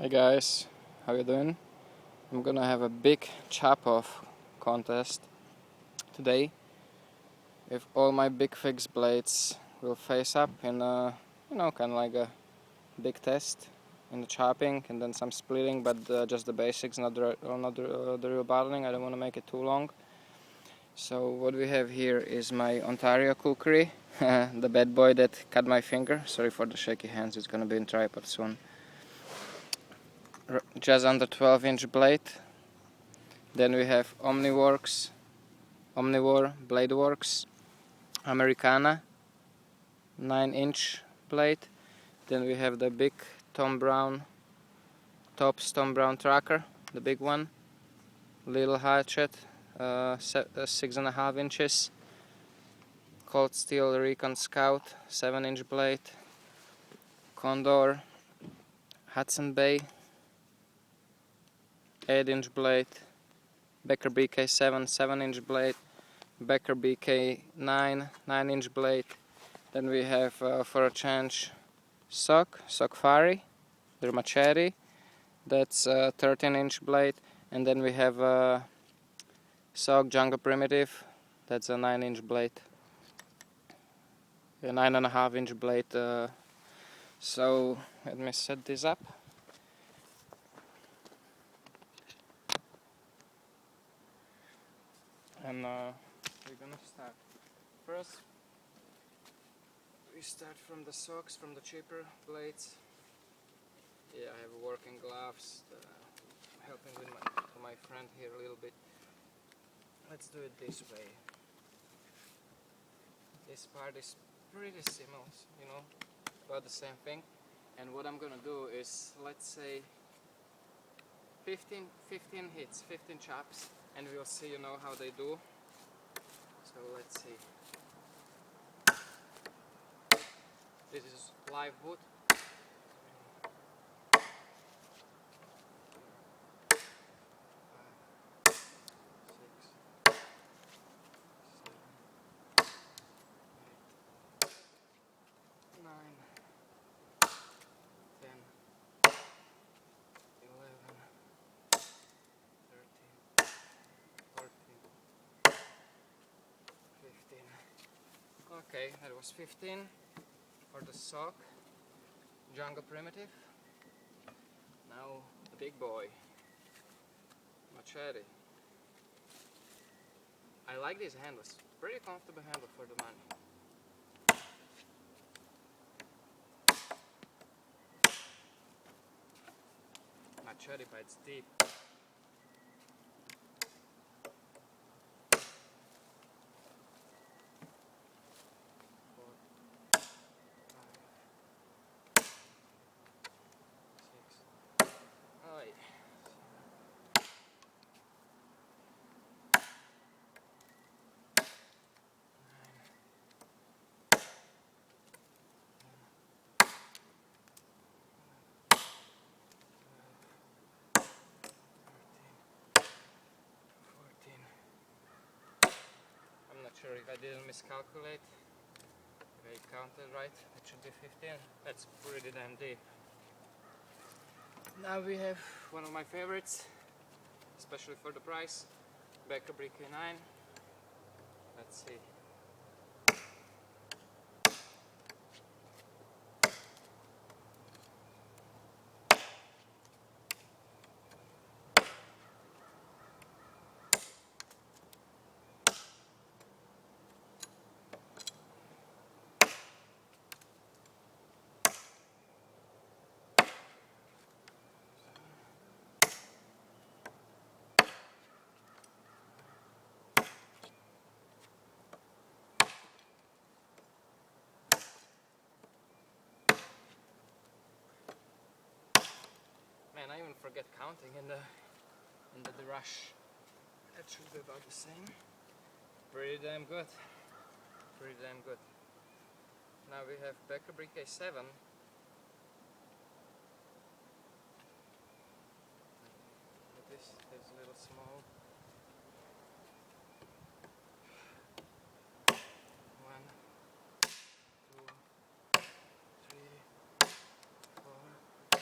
Hey guys, how you doing? I'm gonna have a big chop-off contest today. If all my big fix blades will face up in a, kind of like a big test in the chopping and then some splitting, but just the basics, not the real bottling. I don't want to make it too long. So what we have here is my Ontario Kukri, the bad boy that cut my finger. Sorry for the shaky hands, it's gonna be in tripod soon. Just under 12-inch blade. Then we have Omnivore Blade Works, Americana 9-inch blade. Then we have the big Tops Tom Brown tracker, the big one. Little hatchet, 6.5 inches. Cold steel Recon Scout, 7-inch blade. Condor, Hudson Bay, 8-inch blade. Becker BK7, 7-inch blade. Becker BK9, 9-inch blade. Then we have, for a change, Sogfari, their machete. That's a 13-inch blade. And then we have Sog Jungle Primitive. That's a 9-inch blade. A 9.5-inch blade. So let me set this up. And we're gonna start. First, we start from the socks, from the cheaper blades. Yeah, I have working gloves. Helping with my friend here a little bit. Let's do it this way. This part is pretty similar, about the same thing. And what I'm gonna do is, let's say, 15 hits, 15 chops, and we'll see, how they do. So let's see. This is live wood. 15. Okay, that was 15 for the sock, Jungle Primitive. Now the big boy, machete. I like these handles, pretty comfortable handle for the money. Machete bites deep. Sure, if I didn't miscalculate, if I counted right, it should be 15. That's pretty damn deep. Now we have one of my favorites, especially for the price, Becker BK9. Let's see. Man, I even forget counting in the rush. That should be about the same. Pretty damn good. Pretty damn good. Now we have Becker BK7. This is a little small. 1, 2, 3, 4, 5.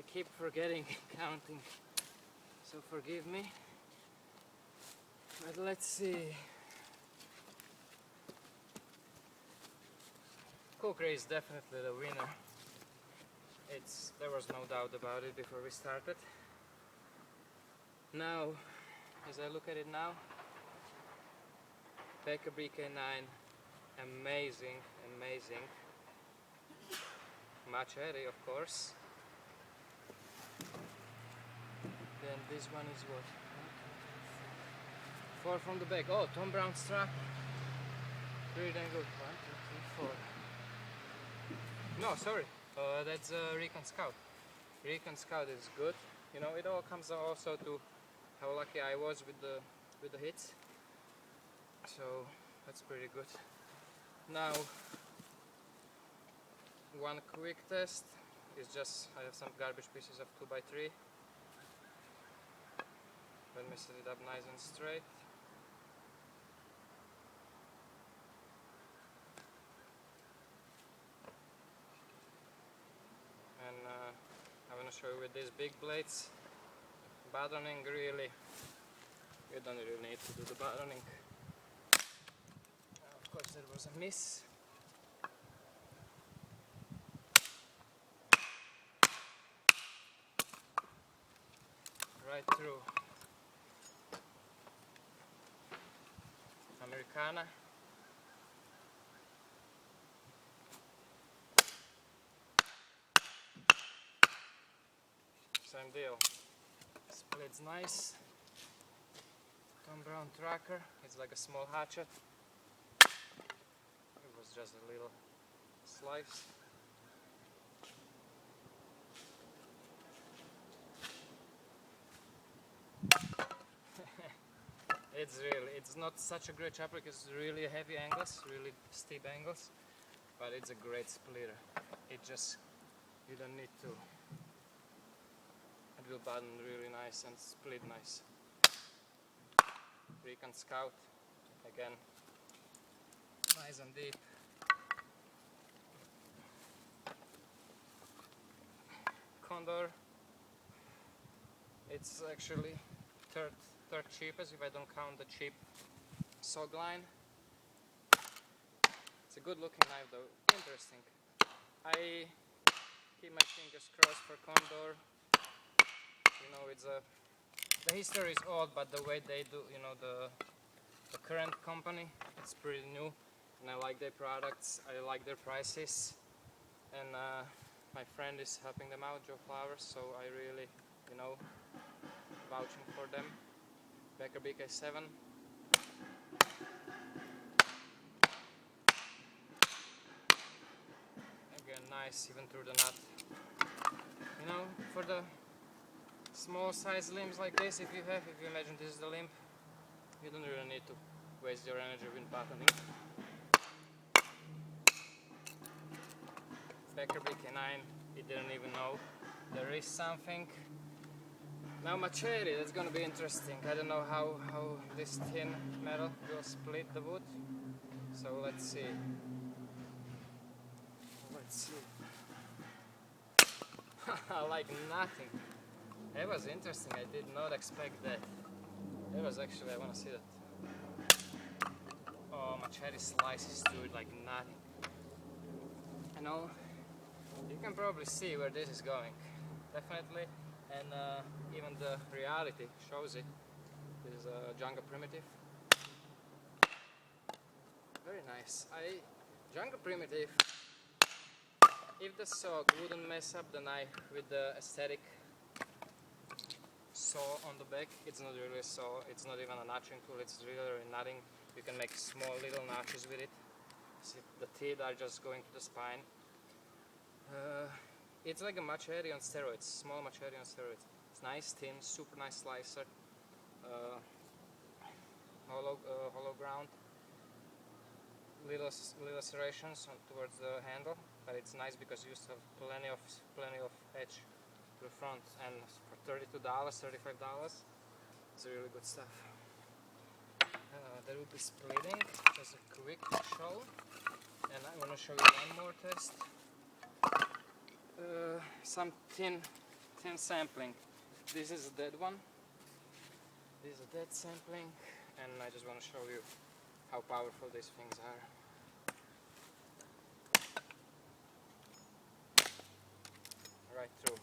I keep forgetting counting, so forgive me. But let's see. Kukri is definitely the winner. There was no doubt about it before we started. Now, as I look at it now, Becker BK9, amazing, amazing. Machete, of course. Then this one is what? 4 from the back. Oh, Tom Brown strap. Pretty dang good. 1, 2, 3, 4. No, sorry. That's Recon Scout. Recon Scout is good. You know, it all comes also to how lucky I was with the hits. So that's pretty good. Now, one quick test is just I have some garbage pieces of 2x3. Let me set it up nice and straight. And I'm gonna show you with these big blades. Buttoning, really, you don't really need to do the buttoning. Of course there was a miss. Right through. Americana. Same deal. Split's nice. Tom Brown tracker. It's like a small hatchet. It was just a little slice. It's not such a great chopper because it's really heavy angles, really steep angles, but it's a great splitter. You don't need to. It will button really nice and split nice. Recon Scout, again, nice and deep. Condor, it's actually third cheapest if I don't count the cheap Sog line. It's a good looking knife though, interesting. I keep my fingers crossed for Condor. You know, the history is old, but the way they do, you know, the current company, it's pretty new, and I like their products, I like their prices, and my friend is helping them out, Joe Flowers, so I really, you know, vouching for them. Becker BK7. Again, nice, even through the nut. You know, for the small size limbs like this, if you imagine this is the limb, you don't really need to waste your energy with buttoning. Becker BK9, he didn't even know there is something. Now machete, that's gonna be interesting. I don't know how this thin metal will split the wood. So let's see. Like nothing. It was interesting, I did not expect that. It was actually, I wanna see that. Oh, machete slices through it like nothing. You know, you can probably see where this is going. Definitely. And even the reality shows it. This is a Django Primitive. Very nice. Django Primitive, if the saw wouldn't mess up the knife with the aesthetic saw on the back, it's not really a saw, it's not even a notching tool, it's really nutting. You can make small little notches with it. See, the teeth are just going to the spine. It's like a machete on steroids, small machete on steroids. It's nice, thin, super nice slicer, hollow ground, little serrations towards the handle, but it's nice because you still have plenty of edge to the front, and for $32, $35, it's really good stuff. There will be splitting, just a quick show, and I want to show you one more test. Some thin thin sampling. This is a dead one. This is a dead sampling, and I just want to show you how powerful these things are. Right through.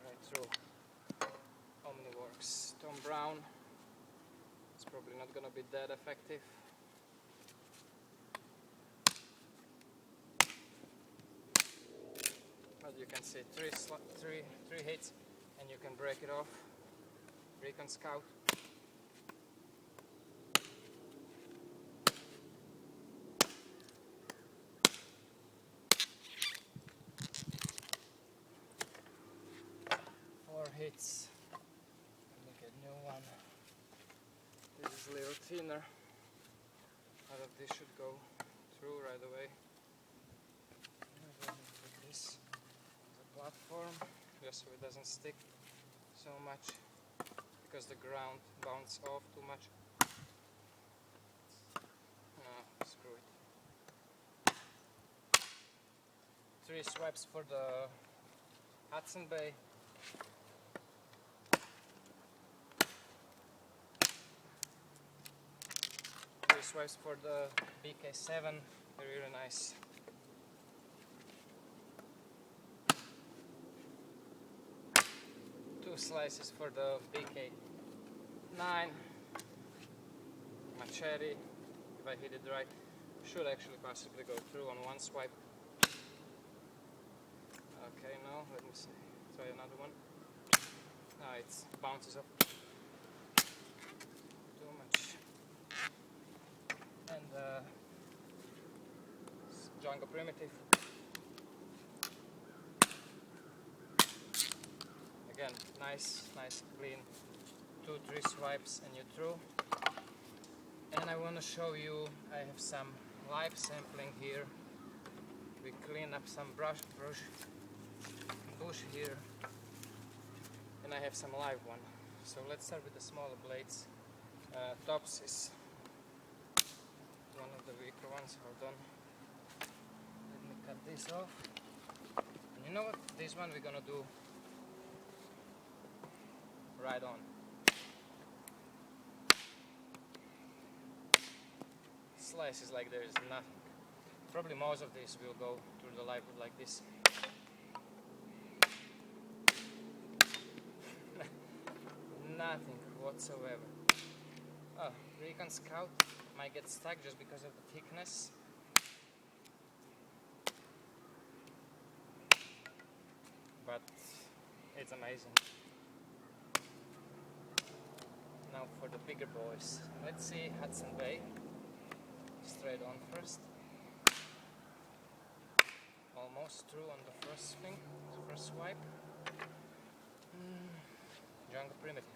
Right through. Omnivore. Tom Brown. It's probably not gonna be that effective. But you can see three hits, and you can break it off. Recon Scout. Four hits. Look at new one. This is a little thinner. I thought this should go through right away. I'm going to put this as a platform, just so it doesn't stick so much, because the ground bounces off too much. No, screw it. 3 swipes for the Hudson Bay. 3 swipes for the BK7. They're really nice. 2 slices for the BK9. Machete, if I hit it right, should actually possibly go through on 1 swipe. Okay, no, let me see. Try another one. No, it bounces off too much. And Django Primitive. Again, nice, clean 2-3 swipes and you're through. And I want to show you, I have some live sampling here. We clean up some bush here, and I have some live one. So let's start with the smaller blades. Tops is one of the weaker ones. Hold on. Let me cut this off. And you know what? This one we're gonna do right on. Slices like there is nothing. Probably most of these will go through the live wood like this. Nothing whatsoever. Oh, Recon Scout might get stuck just because of the thickness. But it's amazing. Now for the bigger boys. Let's see Hudson Bay. Straight on first. Almost through on the first swing, first swipe. Django Primitive.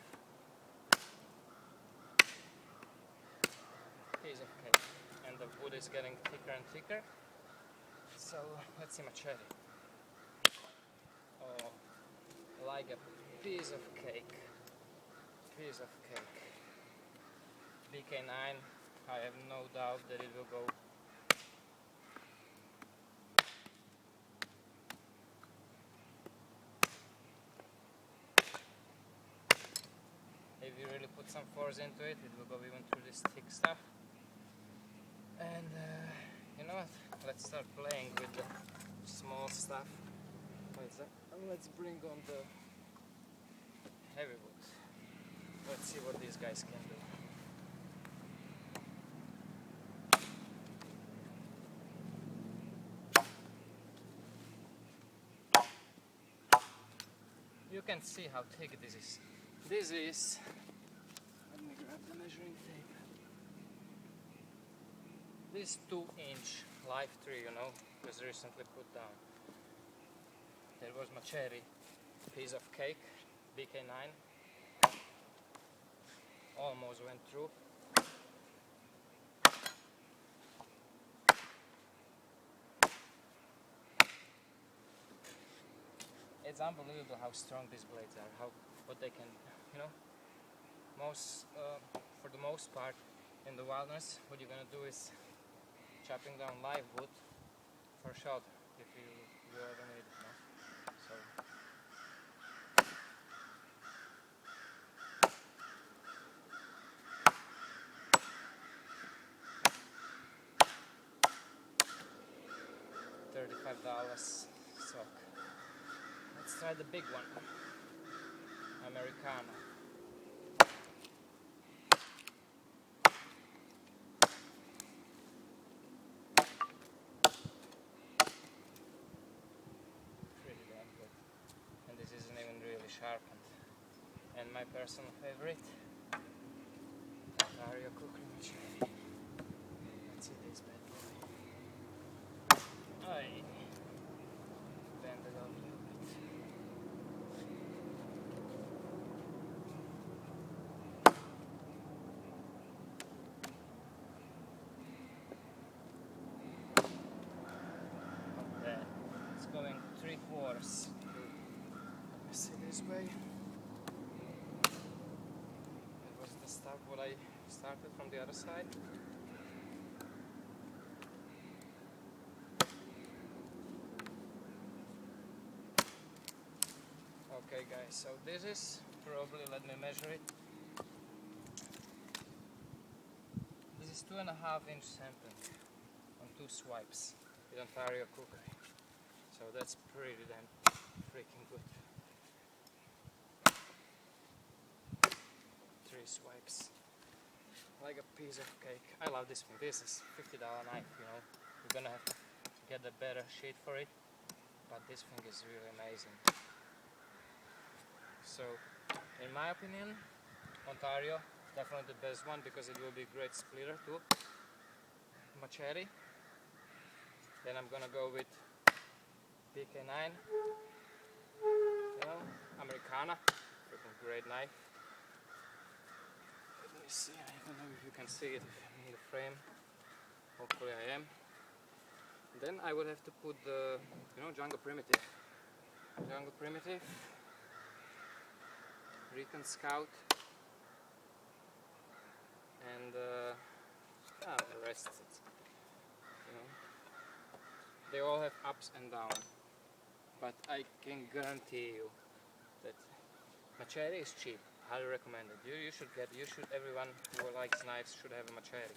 Piece of cake. And the wood is getting thicker and thicker. So let's see Machete. Oh, like a piece of cake. Piece of cake. BK9, I have no doubt that it will go. If you really put some force into it, it will go even through this thick stuff. And you know what? Let's start playing with the small stuff. Let's bring on the heavy wood. Let's see what these guys can do. You can see how thick this is. This is, let me grab the measuring tape. This 2-inch live tree, you know, was recently put down. There was Machete, piece of cake, BK9. Almost went through. it's unbelievable how strong these blades are, what they can, you know. For the most part, in the wilderness, what you're gonna do is chopping down live wood for shot if you ever need it, you know? So $35 sock. Let's try the big one, Americana. Pretty damn good. And this isn't even really sharpened. And my personal favorite, Kukri machete. Let's see this bad boy. I bend it up a little bit. Not bad. It's going 3/4. Let me see this way. It was the start what I started from the other side. Okay guys, so this is probably, let me measure it. This is 2.5-inch sampling on 2 swipes with Ontario Kukri. So that's pretty damn freaking good. 3 swipes. Like a piece of cake. I love this one. This is $50 knife, you know. You're gonna have to get a better sheet for it, but this thing is really amazing. So, in my opinion, Ontario, definitely the best one because it will be a great splitter too. Machete. Then I'm gonna go with PK9. You know, Americana. Freaking great knife. Let me see, I don't know if you can see it in the frame. Hopefully I am. Then I would have to put the, you know, Jungle Primitive. Jungle Primitive. Recon Scout. And the rest, you know. They all have ups and downs. But I can guarantee you that machete is cheap. Highly recommended. Everyone who likes knives should have a machete.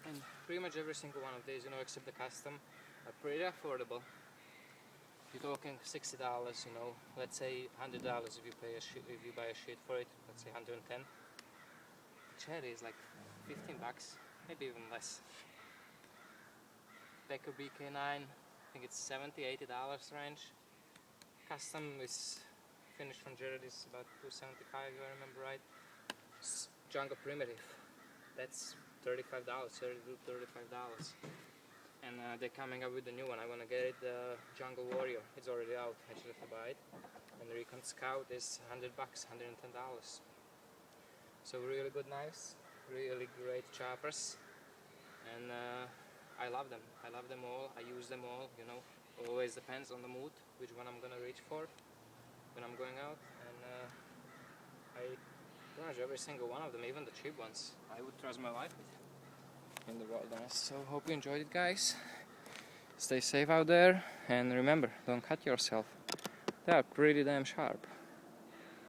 And pretty much every single one of these, you know, except the custom, are pretty affordable. You're talking $60, you know. Let's say $100 if you buy a sheet for it. Let's say 110. Machete is like 15 bucks, maybe even less. Becker BK9, I think it's $70–80 range. Custom is finished from Jared is about $275 if I remember right. Jungle Primitive, that's $35, $35. And they're coming up with a new one. I want to get it, the Jungle Warrior. It's already out. I should have to buy it. And the Recon Scout is $100, $110. So really good knives, really great choppers, and I love them. I love them all. I use them all. You know, always depends on the mood which one I'm gonna reach for when I'm going out. And I pretty much every single one of them, even the cheap ones, I would trust my life with in the wilderness. So hope you enjoyed it, guys. Stay safe out there, and remember, don't cut yourself. They are pretty damn sharp.